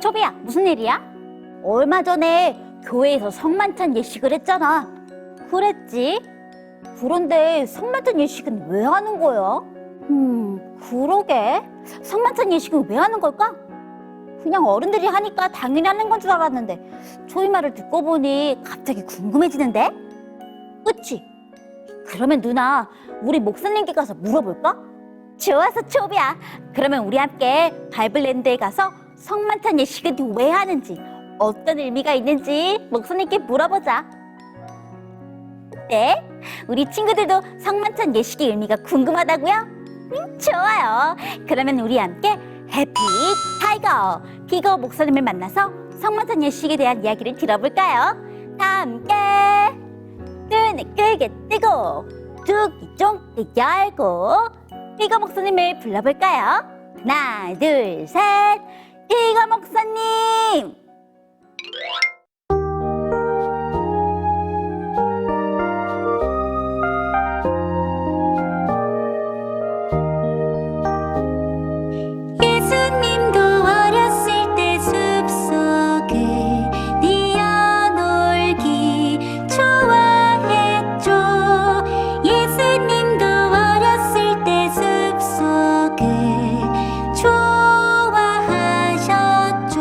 초비야, 무슨 일이야? 얼마 전에 교회에서 성만찬 예식을 했잖아. 그랬지? 그런데 성만찬 예식은 왜 하는 거야? 그러게. 성만찬 예식은 왜 하는 걸까? 그냥 어른들이 하니까 당연히 하는 건 줄 알았는데 초이 말을 듣고 보니 갑자기 궁금해지는데? 그치? 그러면 누나, 우리 목사님께 가서 물어볼까? 좋아서 초비야. 그러면 우리 함께 바이블랜드에 가서 성만찬 예식은 왜 하는지, 어떤 의미가 있는지 목사님께 물어보자. 네? 우리 친구들도 성만찬 예식의 의미가 궁금하다고요? 좋아요. 그러면 우리 함께 해피 타이거 피거 목사님을 만나서 성만찬 예식에 대한 이야기를 들어볼까요? 다 함께 눈을 크게 뜨고 두 귀 쫑긋 열고 피거 목사님을 불러볼까요? 하나, 둘, 셋. 피거 목사님! 예수님도 어렸을 때 숲속을 뛰어놀기 좋아했죠. 예수님도 어렸을 때 숲속을 좋아하셨죠.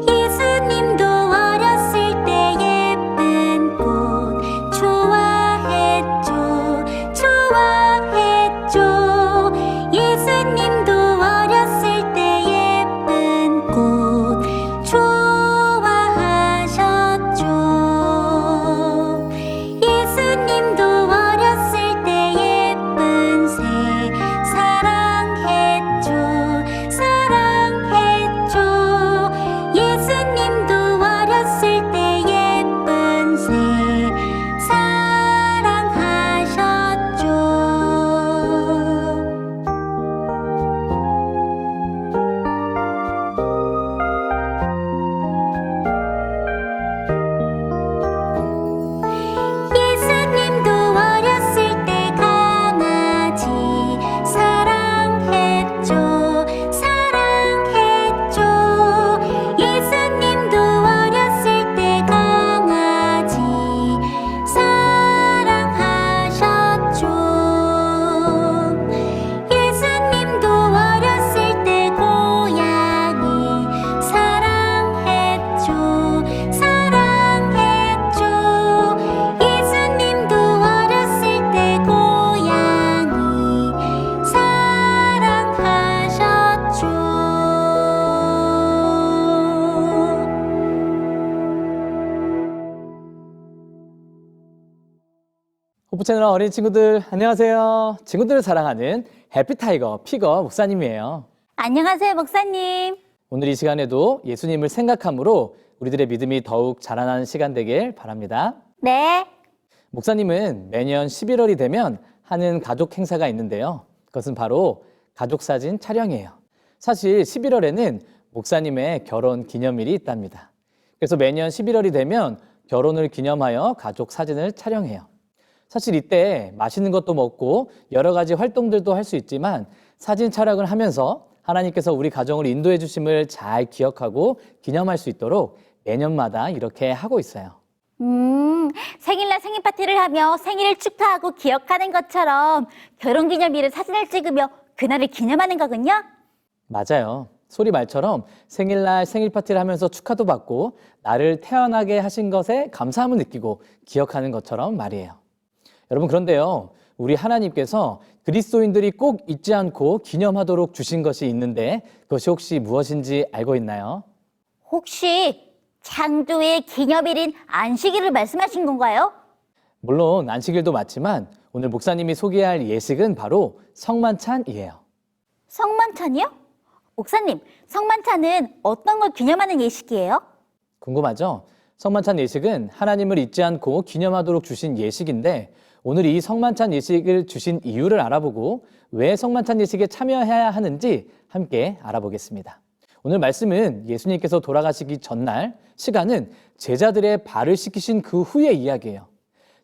예수님도 어렸을 때 예쁜 꽃 좋아했죠. 예수님도 어렸을 때 예쁜 꽃 좋아하셨죠. 예수님도 어렸을 때 예쁜 새 사랑했죠. 예수님도 어렸을 때 예쁜 새 사랑하셨죠. 예수님도 어렸을 때 강아지 사랑했죠. 예수님도 어렸을 때 강아지 사랑하셨죠. 예수님도 어렸을 때 고양이 사랑했죠. 예수님도 어렸을 때 고양이 사랑하셨죠. 호프채널 어린 친구들 안녕하세요. 친구들을 사랑하는 해피타이거 피거 목사님이에요. 안녕하세요, 목사님. 오늘 이 시간에도 예수님을 생각함으로 우리들의 믿음이 더욱 자라나는 시간 되길 바랍니다. 네. 목사님은 매년 11월이 되면 하는 가족 행사가 있는데요. 그것은 바로 가족사진 촬영이에요. 사실 11월에는 목사님의 결혼 기념일이 있답니다. 그래서 매년 11월이 되면 결혼을 기념하여 가족 사진을 촬영해요. 사실 이때 맛있는 것도 먹고 여러 가지 활동들도 할 수 있지만 사진 촬영을 하면서 하나님께서 우리 가정을 인도해 주심을 잘 기억하고 기념할 수 있도록 매년마다 이렇게 하고 있어요. 생일날 생일 파티를 하며 생일을 축하하고 기억하는 것처럼 결혼기념일에 사진을 찍으며 그날을 기념하는 거군요. 맞아요. 소리 말처럼 생일날 생일 파티를 하면서 축하도 받고 나를 태어나게 하신 것에 감사함을 느끼고 기억하는 것처럼 말이에요. 여러분, 그런데요, 우리 하나님께서 그리스도인들이 꼭 잊지 않고 기념하도록 주신 것이 있는데 그것이 혹시 무엇인지 알고 있나요? 혹시 창조의 기념일인 안식일을 말씀하신 건가요? 물론 안식일도 맞지만 오늘 목사님이 소개할 예식은 바로 성만찬이에요. 성만찬이요? 목사님, 성만찬은 어떤 걸 기념하는 예식이에요? 궁금하죠? 성만찬 예식은 하나님을 잊지 않고 기념하도록 주신 예식인데 오늘 이 성만찬 예식을 주신 이유를 알아보고 왜 성만찬 예식에 참여해야 하는지 함께 알아보겠습니다. 오늘 말씀은 예수님께서 돌아가시기 전날, 시간은 제자들의 발을 씻기신 그 후의 이야기예요.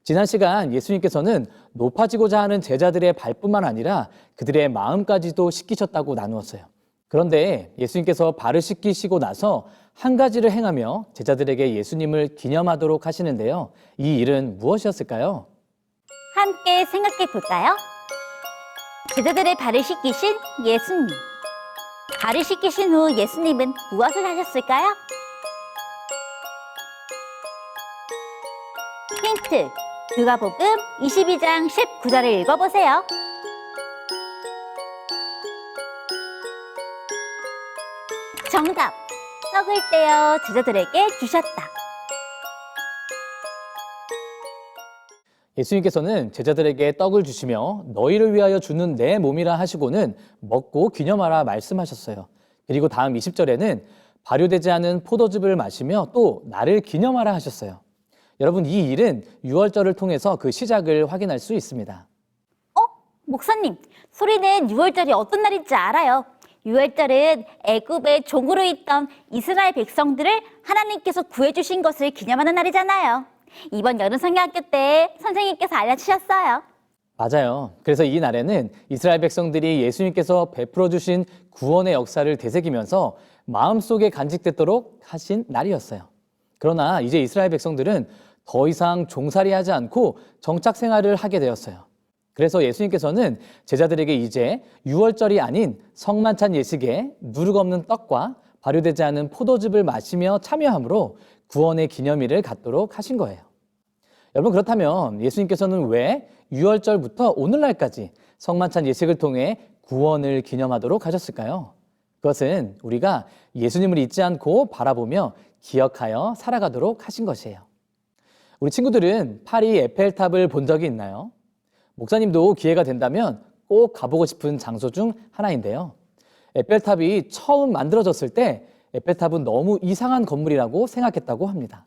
지난 시간 예수님께서는 높아지고자 하는 제자들의 발뿐만 아니라 그들의 마음까지도 씻기셨다고 나누었어요. 그런데 예수님께서 발을 씻기시고 나서 한 가지를 행하며 제자들에게 예수님을 기념하도록 하시는데요. 이 일은 무엇이었을까요? 함께 생각해 볼까요? 제자들의 발을 씻기신 예수님. 발을 씻기신 후 예수님은 무엇을 하셨을까요? 힌트, 누가복음 22장 19절을 읽어보세요. 정답! 떡을 떼어 제자들에게 주셨다. 예수님께서는 제자들에게 떡을 주시며 너희를 위하여 주는 내 몸이라 하시고는 먹고 기념하라 말씀하셨어요. 그리고 다음 20절에는 발효되지 않은 포도즙을 마시며 또 나를 기념하라 하셨어요. 여러분, 이 일은 유월절을 통해서 그 시작을 확인할 수 있습니다. 목사님, 소리는 유월절이 어떤 날인지 알아요. 유월절은 애굽의 종으로 있던 이스라엘 백성들을 하나님께서 구해주신 것을 기념하는 날이잖아요. 이번 여름 성경학교 때 선생님께서 알려주셨어요. 맞아요. 그래서 이 날에는 이스라엘 백성들이 예수님께서 베풀어 주신 구원의 역사를 되새기면서 마음속에 간직되도록 하신 날이었어요. 그러나 이제 이스라엘 백성들은 더 이상 종살이하지 않고 정착 생활을 하게 되었어요. 그래서 예수님께서는 제자들에게 이제 유월절이 아닌 성만찬 예식에 누룩 없는 떡과 발효되지 않은 포도즙을 마시며 참여함으로 구원의 기념일을 갖도록 하신 거예요. 여러분, 그렇다면 예수님께서는 왜 유월절부터 오늘날까지 성만찬 예식을 통해 구원을 기념하도록 하셨을까요? 그것은 우리가 예수님을 잊지 않고 바라보며 기억하여 살아가도록 하신 것이에요. 우리 친구들은 파리 에펠탑을 본 적이 있나요? 목사님도 기회가 된다면 꼭 가보고 싶은 장소 중 하나인데요. 에펠탑이 처음 만들어졌을 때 에펠탑은 너무 이상한 건물이라고 생각했다고 합니다.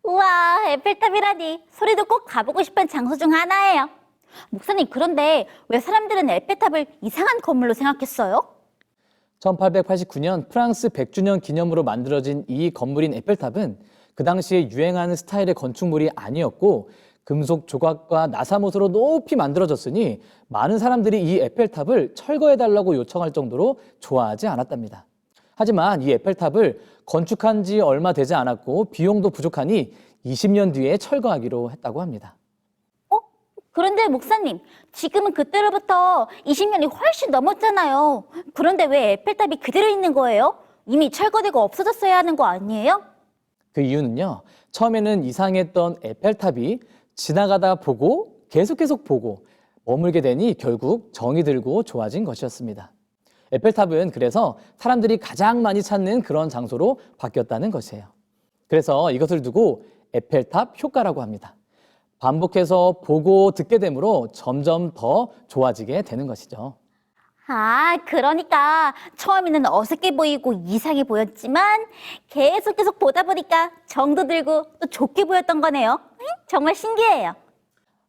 우와, 에펠탑이라니. 소리도 꼭 가보고 싶은 장소 중 하나예요. 목사님, 그런데 왜 사람들은 에펠탑을 이상한 건물로 생각했어요? 1889년 프랑스 100주년 기념으로 만들어진 이 건물인 에펠탑은 그 당시에 유행하는 스타일의 건축물이 아니었고 금속 조각과 나사못으로 높이 만들어졌으니 많은 사람들이 이 에펠탑을 철거해달라고 요청할 정도로 좋아하지 않았답니다. 하지만 이 에펠탑을 건축한 지 얼마 되지 않았고 비용도 부족하니 20년 뒤에 철거하기로 했다고 합니다. 그런데 목사님, 지금은 그때로부터 20년이 훨씬 넘었잖아요. 그런데 왜 에펠탑이 그대로 있는 거예요? 이미 철거되고 없어졌어야 하는 거 아니에요? 그 이유는요, 처음에는 이상했던 에펠탑이 지나가다 보고 계속 보고 머물게 되니 결국 정이 들고 좋아진 것이었습니다. 에펠탑은 그래서 사람들이 가장 많이 찾는 그런 장소로 바뀌었다는 것이에요. 그래서 이것을 두고 에펠탑 효과라고 합니다. 반복해서 보고 듣게 되므로 점점 더 좋아지게 되는 것이죠. 아, 그러니까 처음에는 어색해 보이고 이상해 보였지만 계속 보다 보니까 정도 들고 또 좋게 보였던 거네요. 정말 신기해요.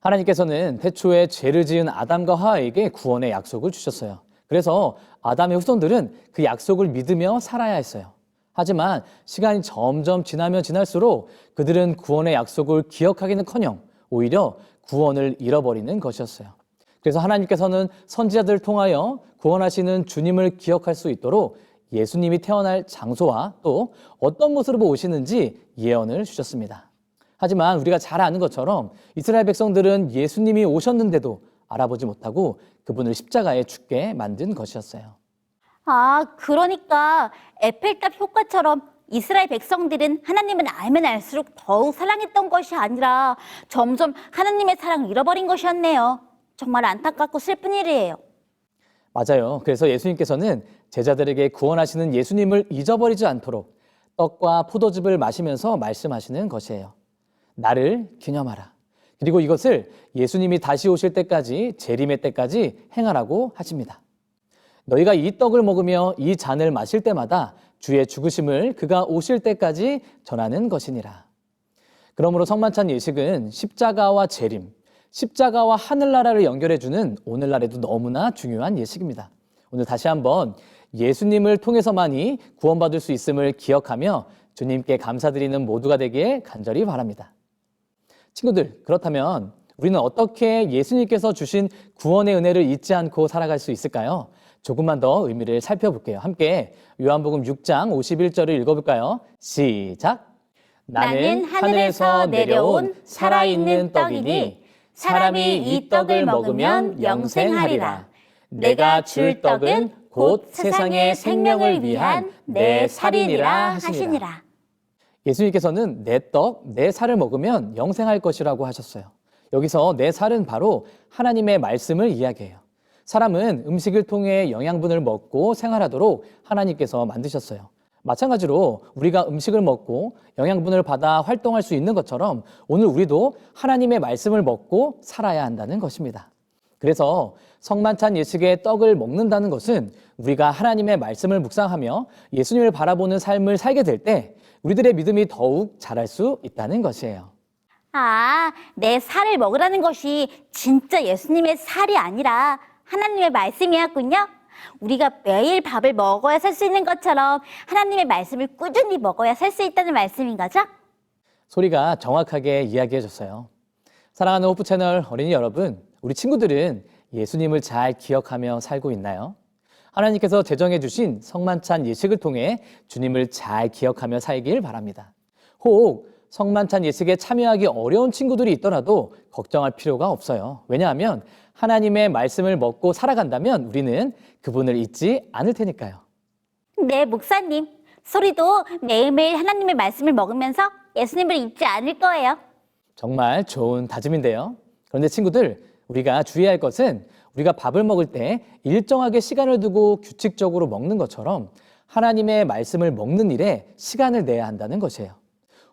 하나님께서는 태초에 죄를 지은 아담과 하와에게 구원의 약속을 주셨어요. 그래서 아담의 후손들은 그 약속을 믿으며 살아야 했어요. 하지만 시간이 점점 지나면 지날수록 그들은 구원의 약속을 기억하기는커녕 오히려 구원을 잃어버리는 것이었어요. 그래서 하나님께서는 선지자들을 통하여 구원하시는 주님을 기억할 수 있도록 예수님이 태어날 장소와 또 어떤 모습으로 오시는지 예언을 주셨습니다. 하지만 우리가 잘 아는 것처럼 이스라엘 백성들은 예수님이 오셨는데도 알아보지 못하고 그분을 십자가에 죽게 만든 것이었어요. 아, 그러니까 에펠탑 효과처럼 이스라엘 백성들은 하나님을 알면 알수록 더욱 사랑했던 것이 아니라 점점 하나님의 사랑을 잃어버린 것이었네요. 정말 안타깝고 슬픈 일이에요. 맞아요. 그래서 예수님께서는 제자들에게 구원하시는 예수님을 잊어버리지 않도록 떡과 포도즙을 마시면서 말씀하시는 것이에요. 나를 기념하라. 그리고 이것을 예수님이 다시 오실 때까지, 재림의 때까지 행하라고 하십니다. 너희가 이 떡을 먹으며 이 잔을 마실 때마다 주의 죽으심을 그가 오실 때까지 전하는 것이니라. 그러므로 성만찬 예식은 십자가와 재림, 십자가와 하늘나라를 연결해주는 오늘날에도 너무나 중요한 예식입니다. 오늘 다시 한번 예수님을 통해서만이 구원받을 수 있음을 기억하며 주님께 감사드리는 모두가 되기에 간절히 바랍니다. 친구들, 그렇다면 우리는 어떻게 예수님께서 주신 구원의 은혜를 잊지 않고 살아갈 수 있을까요? 조금만 더 의미를 살펴볼게요. 함께 요한복음 6장 51절을 읽어볼까요? 시작! 나는 하늘에서 내려온 살아있는 떡이니 사람이 이 떡을 먹으면 영생하리라. 내가 줄 떡은 곧 세상의 생명을 위한 내 살이니라 하시니라. 예수님께서는 내 떡, 내 살을 먹으면 영생할 것이라고 하셨어요. 여기서 내 살은 바로 하나님의 말씀을 이야기해요. 사람은 음식을 통해 영양분을 먹고 생활하도록 하나님께서 만드셨어요. 마찬가지로 우리가 음식을 먹고 영양분을 받아 활동할 수 있는 것처럼 오늘 우리도 하나님의 말씀을 먹고 살아야 한다는 것입니다. 그래서 성만찬 예식의 떡을 먹는다는 것은 우리가 하나님의 말씀을 묵상하며 예수님을 바라보는 삶을 살게 될 때 우리들의 믿음이 더욱 자랄 수 있다는 것이에요. 아, 내 살을 먹으라는 것이 진짜 예수님의 살이 아니라 하나님의 말씀이었군요. 우리가 매일 밥을 먹어야 살 수 있는 것처럼 하나님의 말씀을 꾸준히 먹어야 살 수 있다는 말씀인 거죠? 소리가 정확하게 이야기해 줬어요. 사랑하는 호프 채널 어린이 여러분, 우리 친구들은 예수님을 잘 기억하며 살고 있나요? 하나님께서 제정해 주신 성만찬 예식을 통해 주님을 잘 기억하며 살길 바랍니다. 혹 성만찬 예식에 참여하기 어려운 친구들이 있더라도 걱정할 필요가 없어요. 왜냐하면 하나님의 말씀을 먹고 살아간다면 우리는 그분을 잊지 않을 테니까요. 네, 목사님. 소리도 매일매일 하나님의 말씀을 먹으면서 예수님을 잊지 않을 거예요. 정말 좋은 다짐인데요. 그런데 친구들, 우리가 주의할 것은 우리가 밥을 먹을 때 일정하게 시간을 두고 규칙적으로 먹는 것처럼 하나님의 말씀을 먹는 일에 시간을 내야 한다는 것이에요.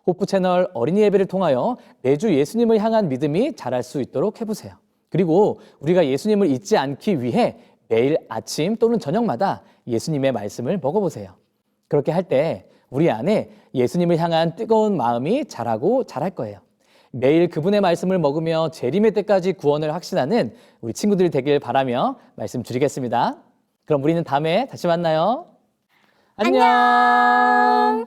호프 채널 어린이 예배를 통하여 매주 예수님을 향한 믿음이 자랄 수 있도록 해보세요. 그리고 우리가 예수님을 잊지 않기 위해 매일 아침 또는 저녁마다 예수님의 말씀을 먹어보세요. 그렇게 할 때 우리 안에 예수님을 향한 뜨거운 마음이 자라고 자랄 거예요. 매일 그분의 말씀을 먹으며 재림의 때까지 구원을 확신하는 우리 친구들이 되길 바라며 말씀 드리겠습니다. 그럼 우리는 다음에 다시 만나요. 안녕.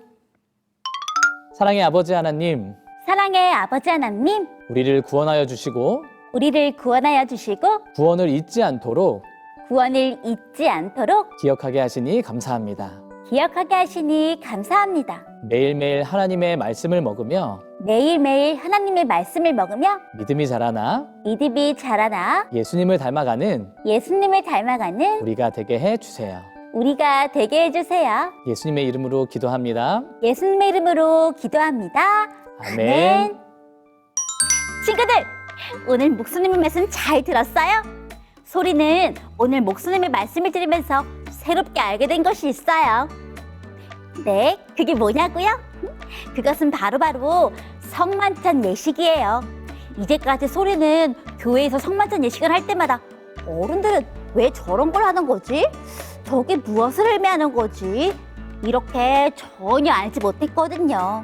사랑의 아버지 하나님, 사랑의 아버지 하나님, 우리를 구원하여 주시고 우리를 구원하여 주시고 구원을 잊지 않도록 구원을 잊지 않도록 기억하게 하시니 감사합니다. 기억하게 하시니 감사합니다. 매일매일 하나님의 말씀을 먹으며 매일매일 하나님의 말씀을 먹으며 믿음이 자라나 믿음이 자라나 예수님을 닮아가는 예수님을 닮아가는 우리가 되게 해주세요. 우리가 되게 해주세요. 예수님의 이름으로 기도합니다. 예수님의 이름으로 기도합니다. 아멘. 친구들, 오늘 목수님의 말씀 잘 들었어요? 소리는 오늘 목수님의 말씀을 들으면서 새롭게 알게 된 것이 있어요. 네, 그게 뭐냐고요? 그것은 바로 성만찬 예식이에요. 이제까지 소리는 교회에서 성만찬 예식을 할 때마다 어른들은 왜 저런 걸 하는 거지? 저게 무엇을 의미하는 거지? 이렇게 전혀 알지 못했거든요.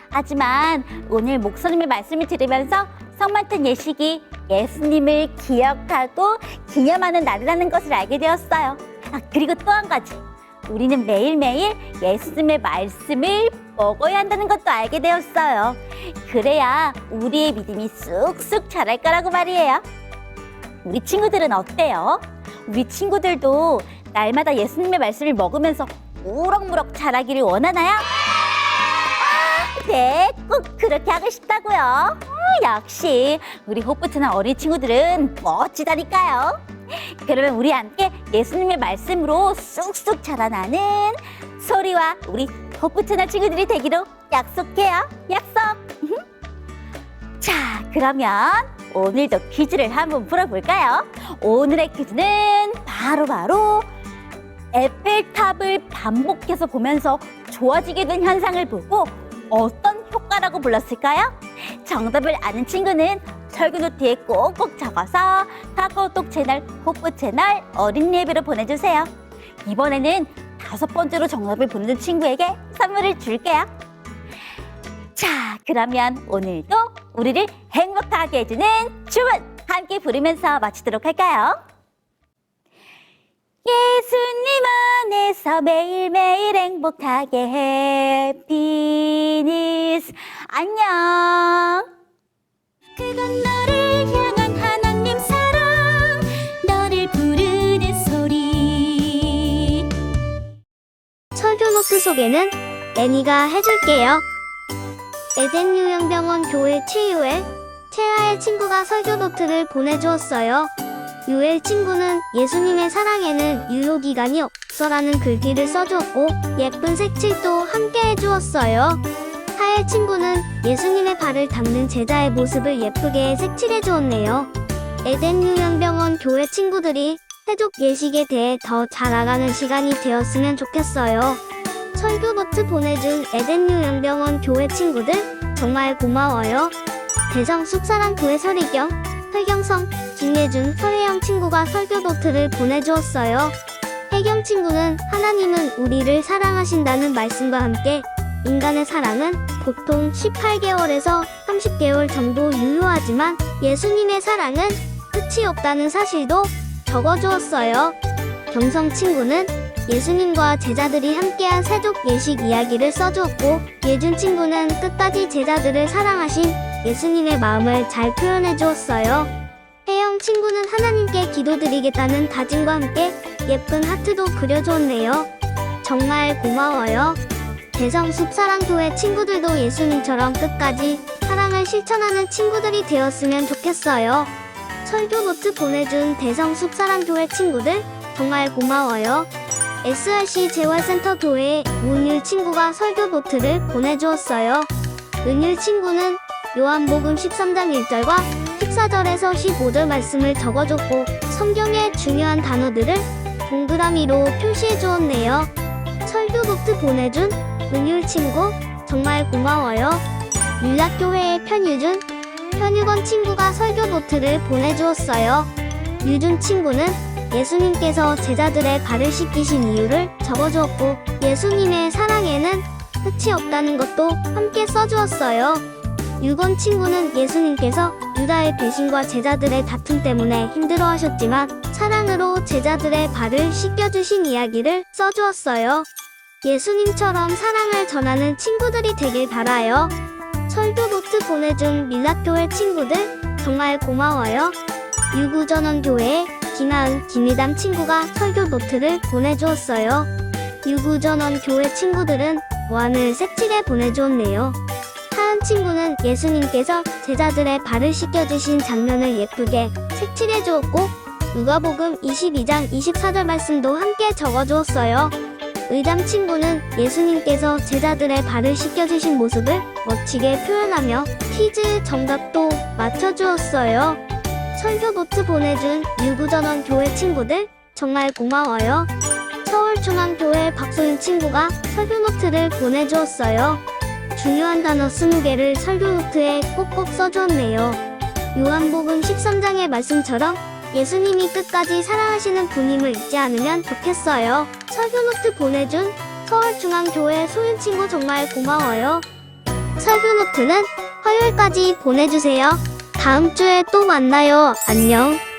하지만 오늘 목사님의 말씀을 들으면서 성만찬 예식이 예수님을 기억하고 기념하는 날이라는 것을 알게 되었어요. 그리고 또 한 가지, 우리는 매일매일 예수님의 말씀을 먹어야 한다는 것도 알게 되었어요. 그래야 우리의 믿음이 쑥쑥 자랄 거라고 말이에요. 우리 친구들은 어때요? 우리 친구들도 날마다 예수님의 말씀을 먹으면서 무럭무럭 자라기를 원하나요? 네, 꼭 그렇게 하고 싶다고요. 역시 우리 호프트나 어린 친구들은 멋지다니까요. 그러면 우리 함께 예수님의 말씀으로 쑥쑥 자라나는 소리와 우리 호프트나 친구들이 되기로 약속해요. 약속. 자, 그러면 오늘도 퀴즈를 한번 풀어볼까요? 오늘의 퀴즈는 바로 에펠탑을 반복해서 보면서 좋아지게 된 현상을 보고 어떤 효과라고 불렀을까요? 정답을 아는 친구는 철근노트에 꼭꼭 적어서 카카오톡 채널 호프 채널 어린 예배로 보내주세요. 이번에는 5번째로 정답을 보내준 친구에게 선물을 줄게요. 자, 그러면 오늘도 우리를 행복하게 해주는 춤은 함께 부르면서 마치도록 할까요? 예수님 안에서 매일매일 행복하게 해피니스. 안녕. 그건 너를 향한 하나님 사랑 너를 부르는 소리 소개는 애니가 해줄게요. 에덴 요양병원 교회 최유엘, 채아의 친구가 설교 노트를 보내주었어요. 유엘 친구는 예수님의 사랑에는 유효기간이 없어라는 글귀를 써주었고 예쁜 색칠도 함께 해주었어요. 하엘 친구는 예수님의 발을 닦는 제자의 모습을 예쁘게 색칠해주었네요. 에덴 요양병원 교회 친구들이 세족 예식에 대해 더 잘 알아가는 시간이 되었으면 좋겠어요. 설교 노트 보내준 에덴 요양병원 교회 친구들 정말 고마워요. 대성 숲사랑교회 설희경, 설경성, 김예준, 설혜영 친구가 설교 노트를 보내주었어요. 혜경 친구는 하나님은 우리를 사랑하신다는 말씀과 함께 인간의 사랑은 보통 18개월에서 30개월 정도 유효하지만 예수님의 사랑은 끝이 없다는 사실도 적어주었어요. 경성 친구는 예수님과 제자들이 함께한 세족 예식 이야기를 써주었고 예준 친구는 끝까지 제자들을 사랑하신 예수님의 마음을 잘 표현해 주었어요. 혜영 친구는 하나님께 기도드리겠다는 다짐과 함께 예쁜 하트도 그려주었네요. 정말 고마워요. 대성숲사랑교회 친구들도 예수님처럼 끝까지 사랑을 실천하는 친구들이 되었으면 좋겠어요. 설교 노트 보내준 대성숲사랑교회 친구들 정말 고마워요. SRC 재활센터 교회의 문율 친구가 설교 노트를 보내주었어요. 은율 친구는 요한복음 13장 1절과 14절에서 15절 말씀을 적어줬고 성경의 중요한 단어들을 동그라미로 표시해 주었네요. 설교 노트 보내준 은율 친구 정말 고마워요. 윤락교회의 편유준, 현유건 친구가 설교 노트를 보내주었어요. 유준 친구는 예수님께서 제자들의 발을 씻기신 이유를 적어주었고 예수님의 사랑에는 끝이 없다는 것도 함께 써주었어요. 유건 친구는 예수님께서 유다의 배신과 제자들의 다툼 때문에 힘들어하셨지만 사랑으로 제자들의 발을 씻겨주신 이야기를 써주었어요. 예수님처럼 사랑을 전하는 친구들이 되길 바라요. 설교 노트 보내준 밀락교회 친구들 정말 고마워요. 유구전원교회의 김하은, 김희담 친구가 설교 노트를 보내주었어요. 유구전원교회 친구들은 원을 색칠해 보내주었네요. 하은 친구는 예수님께서 제자들의 발을 씻겨주신 장면을 예쁘게 색칠해 주었고 누가복음 22장 24절 말씀도 함께 적어주었어요. 의담 친구는 예수님께서 제자들의 발을 씻겨주신 모습을 멋지게 표현하며 퀴즈 정답도 맞춰주었어요. 설교 노트 보내준 유구전원 교회 친구들 정말 고마워요. 서울중앙교회 박소윤 친구가 설교 노트를 보내주었어요. 중요한 단어 20개를 설교 노트에 꼭꼭 써주었네요. 요한복음 13장의 말씀처럼 예수님이 끝까지 사랑하시는 분임을 잊지 않으면 좋겠어요. 설교 노트 보내준 서울중앙교회 소윤 친구 정말 고마워요. 설교 노트는 화요일까지 보내주세요. 다음 주에 또 만나요. 안녕.